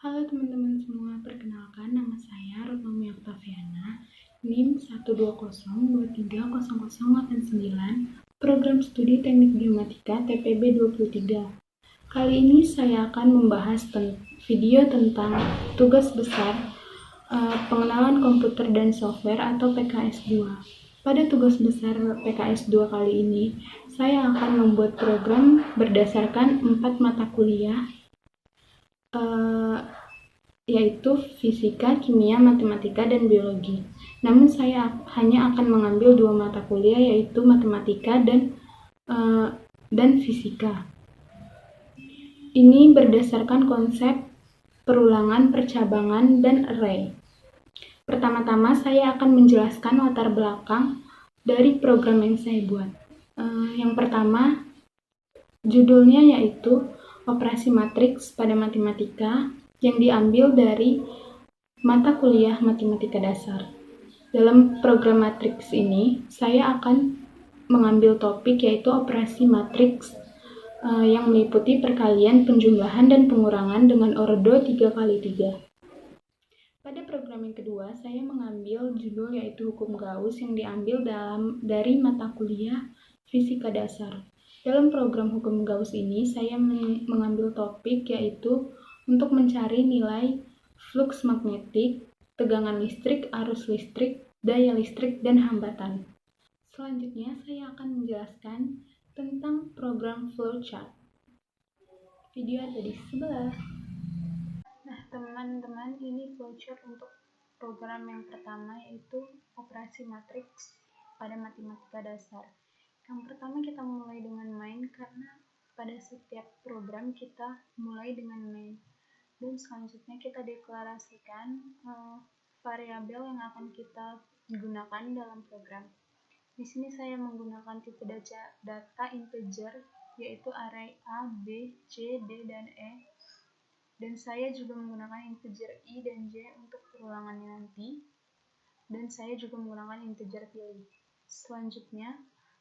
Halo teman-teman semua, perkenalkan nama saya Rutnomi Oktaviana, NIM 120230089, Program Studi Teknik Biomatika TPB 23. Kali ini saya akan membahas video tentang tugas besar pengenalan komputer dan software atau PKS 2. Pada tugas besar PKS 2 kali ini, saya akan membuat program berdasarkan 4 mata kuliah, yaitu fisika, kimia, matematika, dan biologi. Namun saya hanya akan mengambil 2 mata kuliah, yaitu matematika dan fisika. Ini berdasarkan konsep perulangan, percabangan, dan array. Pertama-tama saya akan menjelaskan latar belakang dari program yang saya buat. Yang pertama, judulnya yaitu Operasi Matriks pada Matematika, yang diambil dari mata kuliah Matematika Dasar. Dalam program matriks ini, saya akan mengambil topik yaitu operasi matriks yang meliputi perkalian, penjumlahan, dan pengurangan dengan ordo 3x3. Pada program yang kedua, saya mengambil judul yaitu Hukum Gauss yang diambil dari mata kuliah Fisika Dasar. Dalam program Hukum Gauss ini, saya mengambil topik yaitu untuk mencari nilai flux magnetik, tegangan listrik, arus listrik, daya listrik, dan hambatan. Selanjutnya, saya akan menjelaskan tentang program flowchart. Video ada di sebelah. Nah, teman-teman, ini flowchart untuk program yang pertama, yaitu operasi matriks pada matematika dasar. Yang pertama kita mulai dengan main, karena pada setiap program kita mulai dengan main. Dan selanjutnya kita deklarasikan variabel yang akan kita gunakan dalam program. Di sini saya menggunakan tipe data integer, yaitu array A, B, C, D, dan E. Dan saya juga menggunakan integer I dan J untuk perulangannya nanti. Dan saya juga menggunakan integer pilih. Selanjutnya,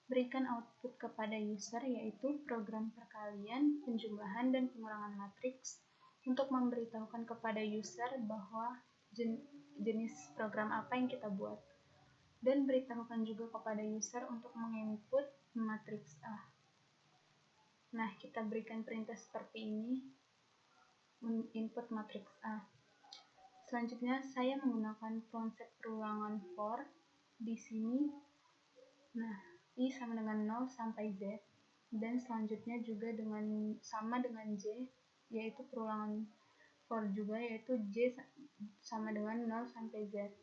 berikan output kepada user, yaitu program perkalian, penjumlahan, dan pengurangan matriks, untuk memberitahukan kepada user bahwa jenis program apa yang kita buat. Dan beritahukan juga kepada user untuk menginput matriks A. Nah, kita berikan perintah seperti ini, input matriks A. Selanjutnya, saya menggunakan konsep perulangan for di sini. Nah, I sama dengan 0 sampai Z, dan selanjutnya juga sama dengan J, yaitu perulangan for juga, yaitu J sama dengan 0 sampai Z.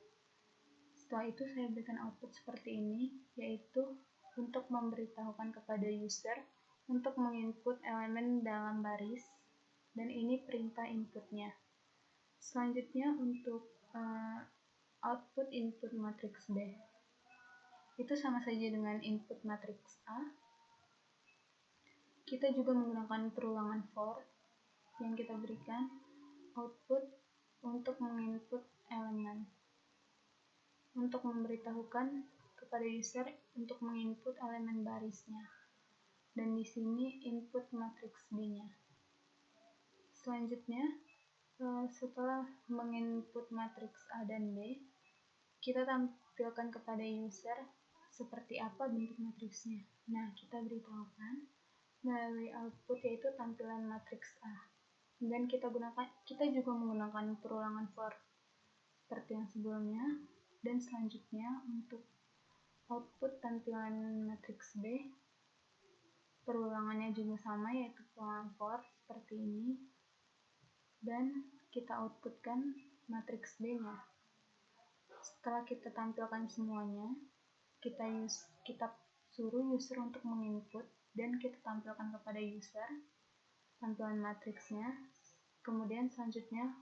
Setelah itu saya berikan output seperti ini, yaitu untuk memberitahukan kepada user untuk menginput elemen dalam baris, dan ini perintah inputnya. Selanjutnya untuk output input matriks B, itu sama saja dengan input matriks A. Kita juga menggunakan perulangan for yang kita berikan output untuk menginput elemen, untuk memberitahukan kepada user untuk menginput elemen barisnya, dan di sini input matriks B-nya. Selanjutnya, setelah menginput matriks A dan B, kita tampilkan kepada user seperti apa bentuk matriksnya. Nah, kita beritahukan melalui output, yaitu tampilan matriks A. Dan kita juga menggunakan perulangan for seperti yang sebelumnya. Dan selanjutnya untuk output tampilan matriks B, perulangannya juga sama, yaitu perulangan for seperti ini. Dan kita outputkan matriks B-nya. Setelah kita tampilkan semuanya, kita suruh user untuk menginput, dan kita tampilkan kepada user tampilan matriksnya. Kemudian selanjutnya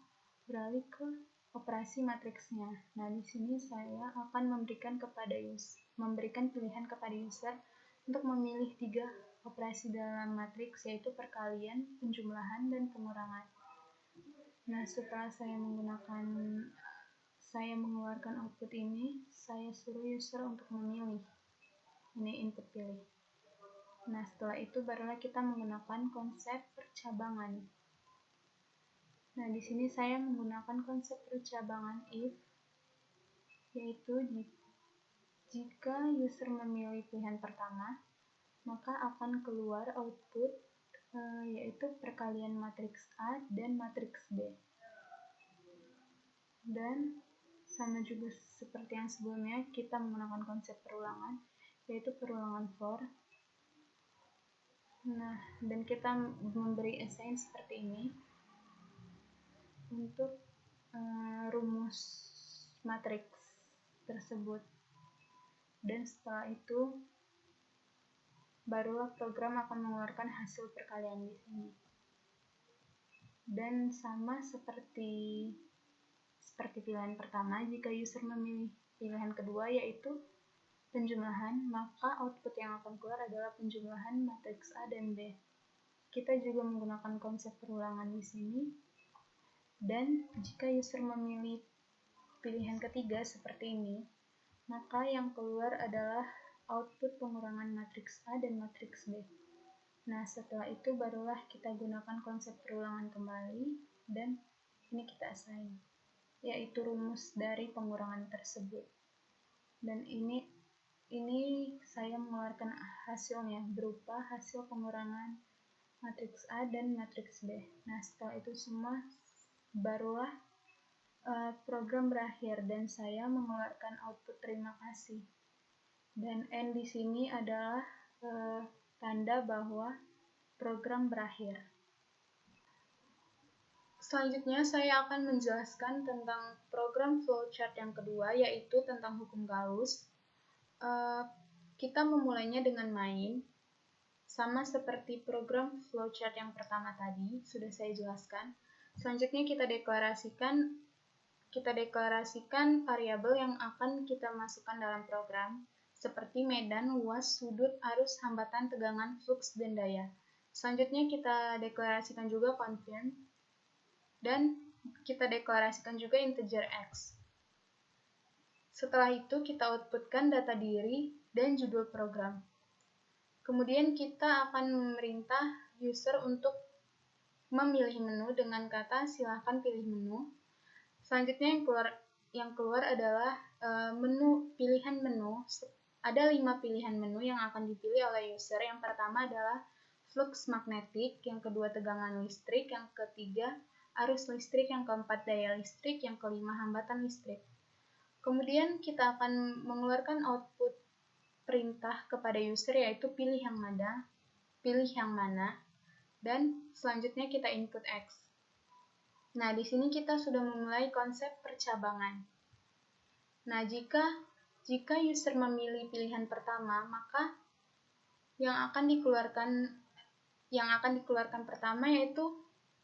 beralih ke operasi matriksnya. Nah, di sini saya akan memberikan pilihan kepada user untuk memilih 3 operasi dalam matriks, yaitu perkalian, penjumlahan, dan pengurangan. Nah, setelah saya mengeluarkan output ini, saya suruh user untuk memilih. Ini input pilih. Nah, setelah itu barulah kita menggunakan konsep percabangan. Nah, di sini saya menggunakan konsep percabangan if, yaitu jika user memilih pilihan pertama, maka akan keluar output yaitu perkalian matriks A dan matriks B. Dan sama juga seperti yang sebelumnya, kita menggunakan konsep perulangan, yaitu perulangan for. Nah, dan kita memberi assign seperti ini untuk rumus matriks tersebut. Dan setelah itu, barulah program akan mengeluarkan hasil perkalian di sini. Dan sama seperti pilihan pertama, jika user memilih pilihan kedua yaitu penjumlahan, maka output yang akan keluar adalah penjumlahan matriks A dan B. Kita juga menggunakan konsep perulangan di sini. Dan jika user memilih pilihan ketiga seperti ini, maka yang keluar adalah output pengurangan matriks A dan matriks B. Nah, setelah itu barulah kita gunakan konsep perulangan kembali, dan ini kita assign, yaitu rumus dari pengurangan tersebut. Dan ini saya mengeluarkan hasilnya berupa hasil pengurangan matriks A dan matriks B. Nah, setelah itu semua barulah program berakhir dan saya mengeluarkan output terima kasih. Dan N di sini adalah tanda bahwa program berakhir. Selanjutnya saya akan menjelaskan tentang program flowchart yang kedua, yaitu tentang hukum Gauss. Kita memulainya dengan main, sama seperti program flowchart yang pertama tadi, sudah saya jelaskan. Selanjutnya kita deklarasikan variabel yang akan kita masukkan dalam program, seperti medan, luas, sudut, arus, hambatan, tegangan, flux, dan daya. Selanjutnya kita deklarasikan juga confirm, dan kita deklarasikan juga integer x. Setelah itu kita outputkan data diri dan judul program. Kemudian kita akan memerintah user untuk memilih menu dengan kata silakan pilih menu. Selanjutnya yang keluar adalah pilihan menu. Ada 5 pilihan menu yang akan dipilih oleh user. Yang pertama adalah flux magnetik, yang kedua tegangan listrik, yang ketiga arus listrik, yang keempat daya listrik, yang kelima hambatan listrik. Kemudian kita akan mengeluarkan output perintah kepada user, yaitu pilih yang mana, dan selanjutnya kita input X. Nah, di sini kita sudah memulai konsep percabangan. Nah, jika user memilih pilihan pertama, maka yang akan dikeluarkan pertama yaitu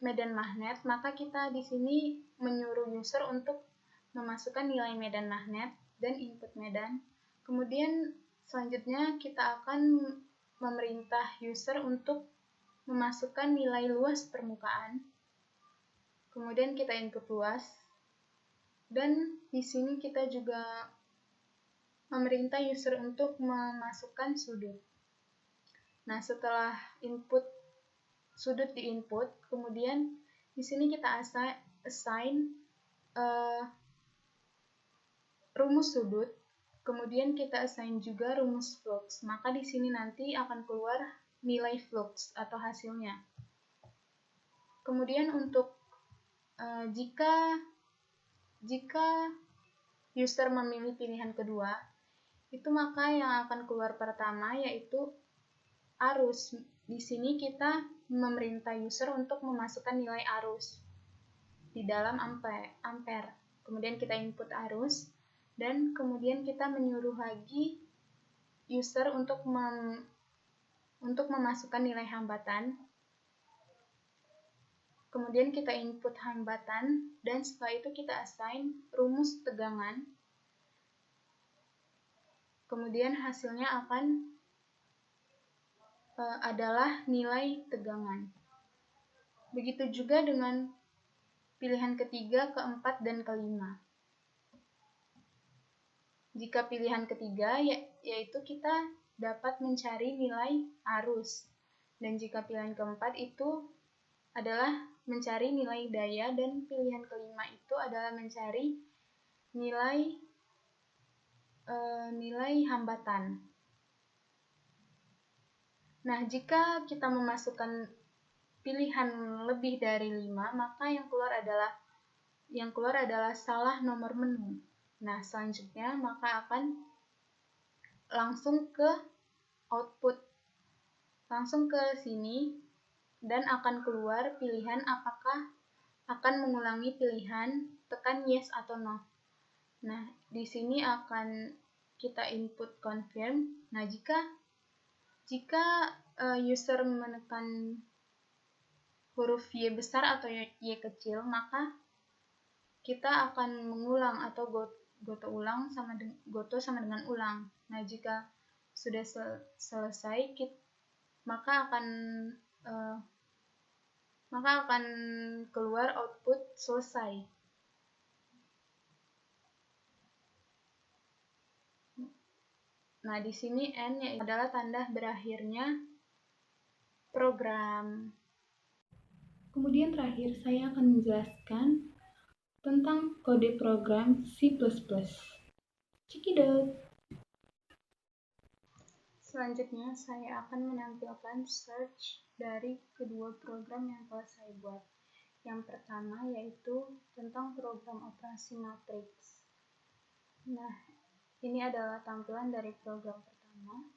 medan magnet. Maka kita di sini menyuruh user untuk memasukkan nilai medan magnet dan input medan. Kemudian selanjutnya kita akan memerintah user untuk memasukkan nilai luas permukaan. Kemudian kita input luas. Dan di sini kita juga memerintah user untuk memasukkan sudut. Nah, setelah sudut diinput, kemudian di sini kita assign rumus sudut, kemudian kita assign juga rumus flux. Maka di sini nanti akan keluar nilai flux atau hasilnya. Kemudian untuk jika user memilih pilihan kedua, itu maka yang akan keluar pertama yaitu arus. Di sini kita memerintah user untuk memasukkan nilai arus di dalam ampere. Kemudian kita input arus, dan kemudian kita menyuruh lagi user untuk memasukkan nilai hambatan. Kemudian kita input hambatan, dan setelah itu kita assign rumus tegangan. Kemudian hasilnya akan adalah nilai tegangan. Begitu juga dengan pilihan ketiga, keempat, dan kelima. Jika pilihan ketiga yaitu kita dapat mencari nilai arus, dan jika pilihan keempat itu adalah mencari nilai daya, dan pilihan kelima itu adalah mencari nilai hambatan. Nah, jika kita memasukkan pilihan lebih dari 5, maka yang keluar adalah salah nomor menu. Nah, selanjutnya maka akan langsung ke output, langsung ke sini, dan akan keluar pilihan apakah akan mengulangi pilihan, tekan yes atau no. Nah, di sini akan kita input confirm. Nah, jika user menekan huruf Y besar atau Y kecil, maka kita akan mengulang atau goto sama dengan ulang. Nah, jika sudah selesai, maka akan keluar output selesai. Nah, di sini N adalah tanda berakhirnya program. Kemudian terakhir saya akan menjelaskan tentang kode program C++. Cekidot. Selanjutnya saya akan menampilkan search dari kedua program yang telah saya buat. Yang pertama yaitu tentang program operasi matriks. Nah, ini adalah tampilan dari program pertama.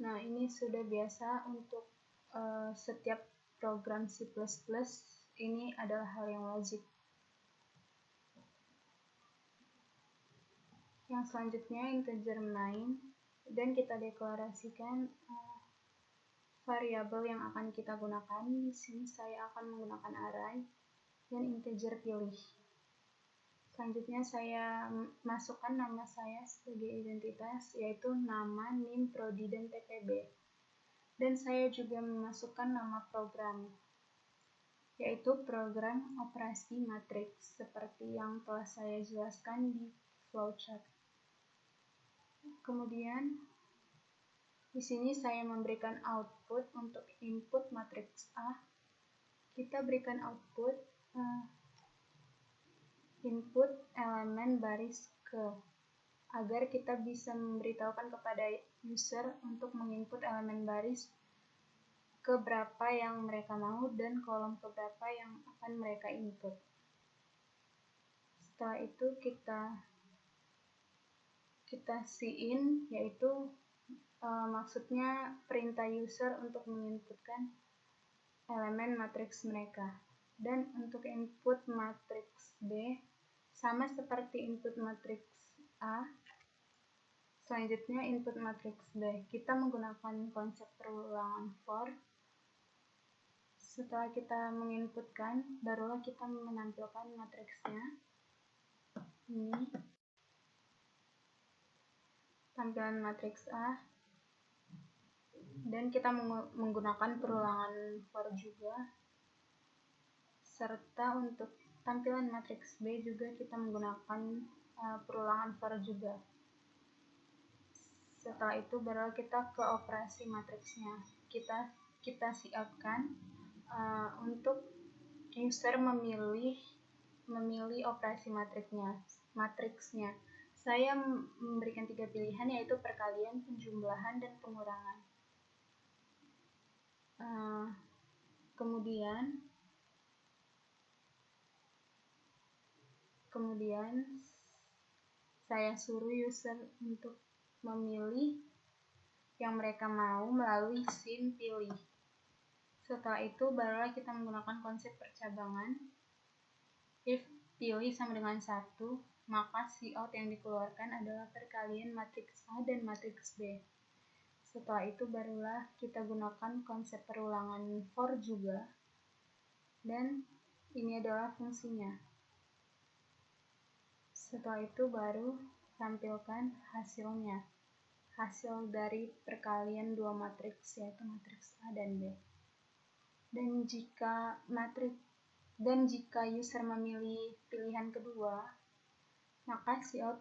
Nah, ini sudah biasa untuk setiap program C++, ini adalah hal yang wajib. Yang selanjutnya integer main, dan kita deklarasikan variabel yang akan kita gunakan. Di sini saya akan menggunakan array dan integer pilih. Selanjutnya saya masukkan nama saya sebagai identitas, yaitu nama, NIM, Prodi, dan TPB. Dan saya juga memasukkan nama program, yaitu program operasi matriks, seperti yang telah saya jelaskan di flowchart. Kemudian di sini saya memberikan output untuk input matriks A. Kita berikan output input elemen baris ke, agar kita bisa memberitahukan kepada user untuk menginput elemen baris ke berapa yang mereka mau dan kolom ke berapa yang akan mereka input. Setelah itu kita cin, yaitu maksudnya perintah user untuk menginputkan elemen matriks mereka. Dan untuk input matriks B, sama seperti input matriks A. Selanjutnya input matriks B, kita menggunakan konsep perulangan for. Setelah kita menginputkan, barulah kita menampilkan matriksnya. Ini tampilan matriks A. Dan kita menggunakan perulangan for juga. Serta untuk tampilan matriks B juga kita menggunakan perulangan for juga. Setelah itu baru kita ke operasi matriksnya. Kita siapkan untuk user memilih operasi matriksnya. Saya memberikan 3 pilihan, yaitu perkalian, penjumlahan, dan pengurangan. Kemudian saya suruh user untuk memilih yang mereka mau melalui SIM pilih. Setelah itu barulah kita menggunakan konsep percabangan. If pilih sama dengan 1, maka cout yang dikeluarkan adalah perkalian matriks A dan matriks B. Setelah itu barulah kita gunakan konsep perulangan for juga. Dan ini adalah fungsinya. Setelah itu baru tampilkan hasilnya. Hasil dari perkalian dua matriks, yaitu matriks A dan B. Dan jika user memilih pilihan kedua, maka cout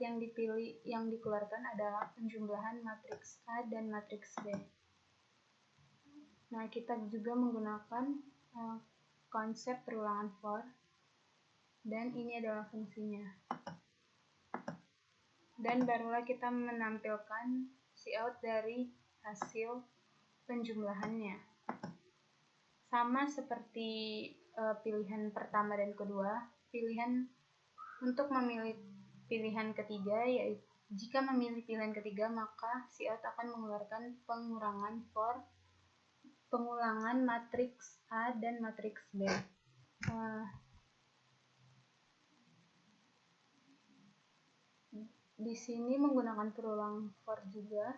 yang dikeluarkan adalah penjumlahan matriks A dan matriks B. Nah, kita juga menggunakan konsep perulangan for, dan ini adalah fungsinya. Dan barulah kita menampilkan cout dari hasil penjumlahannya. Sama seperti pilihan pertama dan kedua, pilihan untuk memilih pilihan ketiga, yaitu jika memilih pilihan ketiga, maka cout akan mengeluarkan pengulangan matriks A dan matriks B. Di sini menggunakan perulang for juga,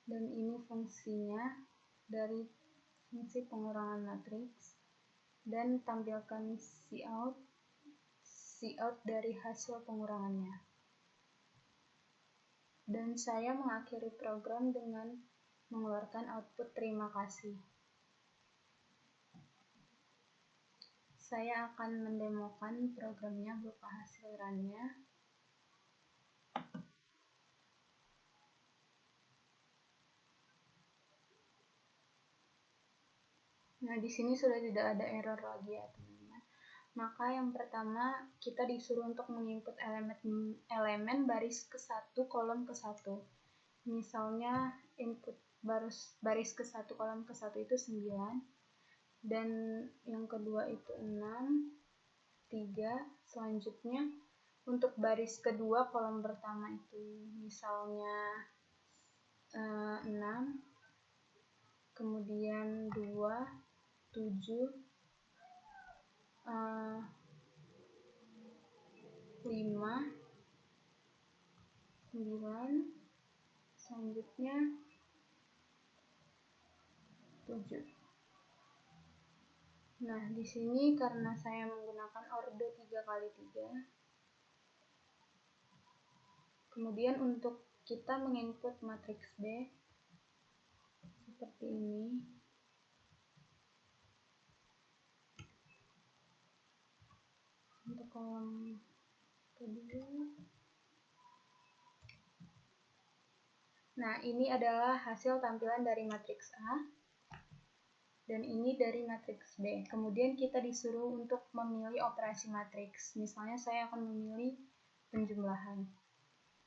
dan ini fungsinya dari fungsi pengurangan matriks, dan tampilkan cout dari hasil pengurangannya. Dan saya mengakhiri program dengan mengeluarkan output terima kasih. Saya akan mendemokan programnya berupa hasil run-nya. Nah, di sini sudah tidak ada error lagi ya, teman-teman. Maka yang pertama, kita disuruh untuk menginput elemen baris ke-1, kolom ke-1. Misalnya, input baris ke-1, kolom ke-1 itu 9, dan yang kedua itu 6, 3, selanjutnya untuk baris kedua, kolom pertama itu misalnya 6, kemudian 2, 7, 5, 9, selanjutnya 7. Nah, di sini karena saya menggunakan orde 3x3, kemudian untuk kita menginput matriks B seperti ini. Untuk kolom kedua. Nah, ini adalah hasil tampilan dari matriks A, dan ini dari matriks B. Kemudian kita disuruh untuk memilih operasi matriks. Misalnya saya akan memilih penjumlahan,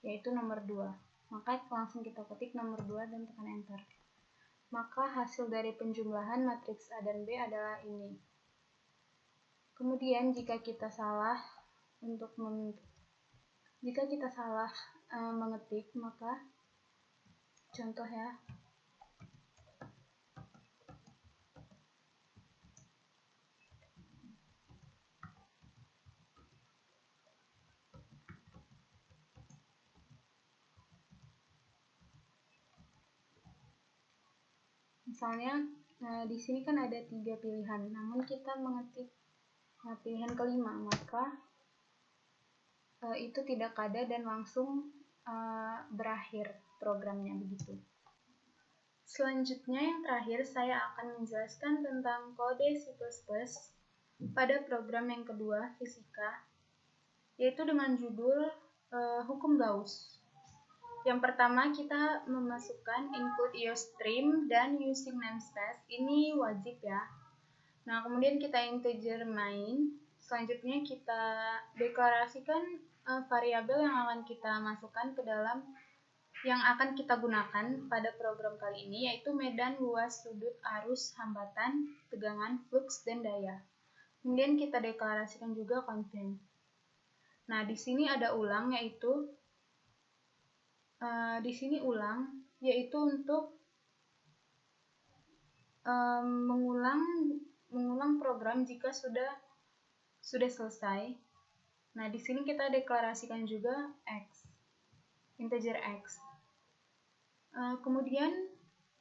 yaitu nomor 2. Maka langsung kita ketik nomor 2 dan tekan enter. Maka hasil dari penjumlahan matriks A dan B adalah ini. Kemudian jika kita salah mengetik, maka contoh ya, misalnya di sini kan ada 3 pilihan, namun kita mengetik pilihan kelima, maka itu tidak ada dan langsung berakhir programnya begitu. Selanjutnya yang terakhir saya akan menjelaskan tentang kode C++ pada program yang kedua, fisika, yaitu dengan judul hukum Gauss. Yang pertama kita memasukkan input IOStream dan using namespace, ini wajib ya. Nah, kemudian kita integer main, selanjutnya kita deklarasikan variabel yang akan kita masukkan ke dalam yang akan kita gunakan pada program kali ini, yaitu medan, luas, sudut, arus, hambatan, tegangan, flux, dan daya. Kemudian kita deklarasikan juga konten. Nah, di sini ada ulang, yaitu untuk mengulang program jika sudah selesai. Nah, di sini kita deklarasikan juga x, integer x. Kemudian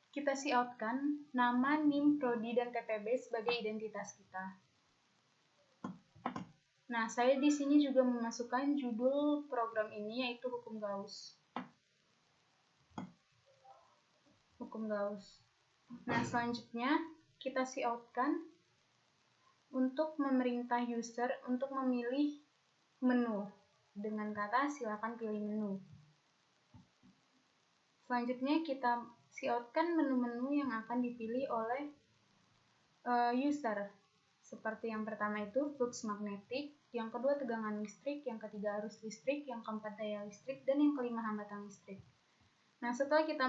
kita coutkan nama, NIM, prodi, dan TPB sebagai identitas kita. Nah, saya di sini juga memasukkan judul program ini, yaitu hukum Gauss. Nah, selanjutnya kita coutkan untuk memerintah user untuk memilih menu. Dengan kata silakan pilih menu. Selanjutnya kita coutkan menu-menu yang akan dipilih oleh user. Seperti yang pertama itu flux magnetik, yang kedua tegangan listrik, yang ketiga arus listrik, yang keempat daya listrik, dan yang kelima hambatan listrik. Nah, setelah kita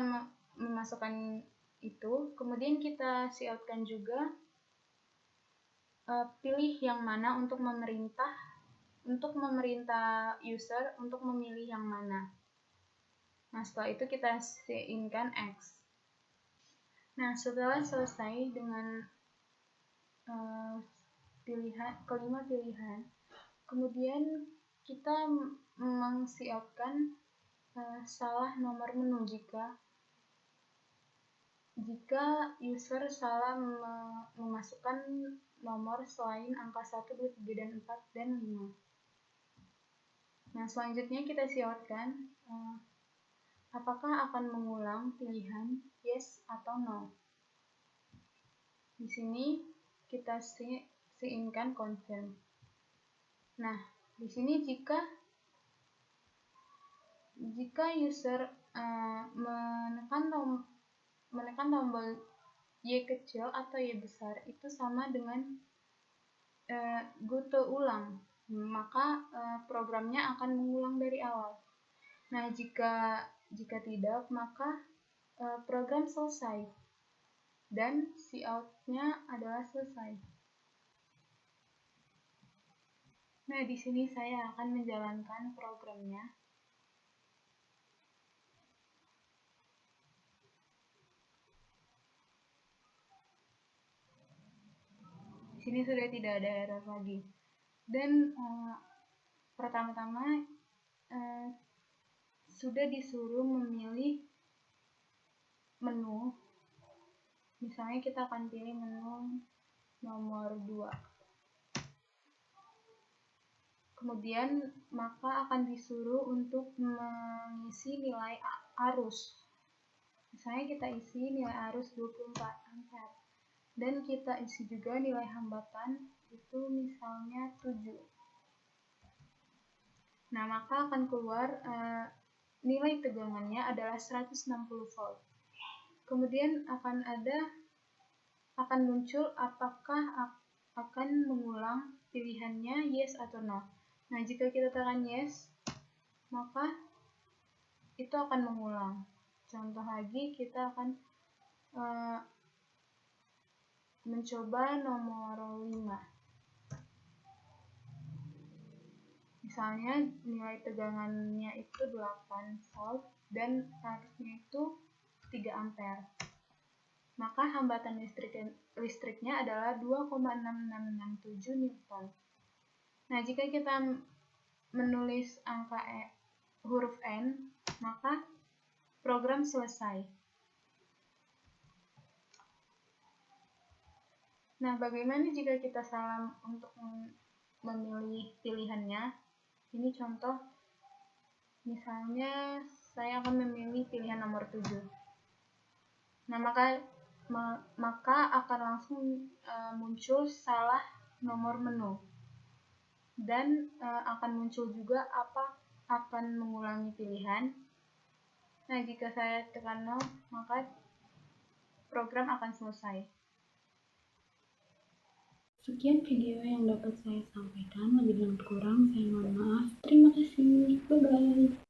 memasukkan itu, kemudian kita cout-kan juga pilih yang mana untuk memerintah user untuk memilih yang mana. Nah, setelah itu kita sein-kan X. Nah, setelah selesai dengan kelima pilihan, kemudian kita meng-cout-kan salah nomor menu jika user salah memasukkan nomor selain angka 1, 2, 3, dan 4, dan 5. Nah, selanjutnya kita cout-kan apakah akan mengulang pilihan yes atau no. Di sini kita sein-kan confirm. Nah, di sini jika user menekan tombol Y kecil atau Y besar itu sama dengan go to ulang, maka programnya akan mengulang dari awal. Nah, jika tidak, maka program selesai dan cout-nya adalah selesai. Nah, di sini saya akan menjalankan programnya. Di sini sudah tidak ada error lagi. Dan pertama-tama sudah disuruh memilih menu. Misalnya kita akan pilih menu nomor 2. Kemudian maka akan disuruh untuk mengisi nilai arus. Misalnya kita isi nilai arus 24 ampere. Dan kita isi juga nilai hambatan itu misalnya 7. Nah, maka akan keluar nilai tegangannya adalah 160 volt. Kemudian akan muncul apakah akan mengulang pilihannya yes atau no. Nah, jika kita tekan yes, maka itu akan mengulang. Contoh lagi, kita akan mencoba nomor 5. Misalnya nilai tegangannya itu 8 volt dan arusnya itu 3 ampere. Maka hambatan listriknya adalah 2,6667 Newton. Nah, jika kita menulis angka huruf N, maka program selesai. Nah, bagaimana jika kita salah untuk memilih pilihannya? Ini contoh, misalnya saya akan memilih pilihan nomor 7. Nah, maka akan langsung muncul salah nomor menu. Dan akan muncul juga apa akan mengulangi pilihan. Nah, jika saya tekan 0, maka program akan selesai. Sekian video yang dapat saya sampaikan. Lebih dan kurang saya mohon maaf. Terima kasih. Bye-bye.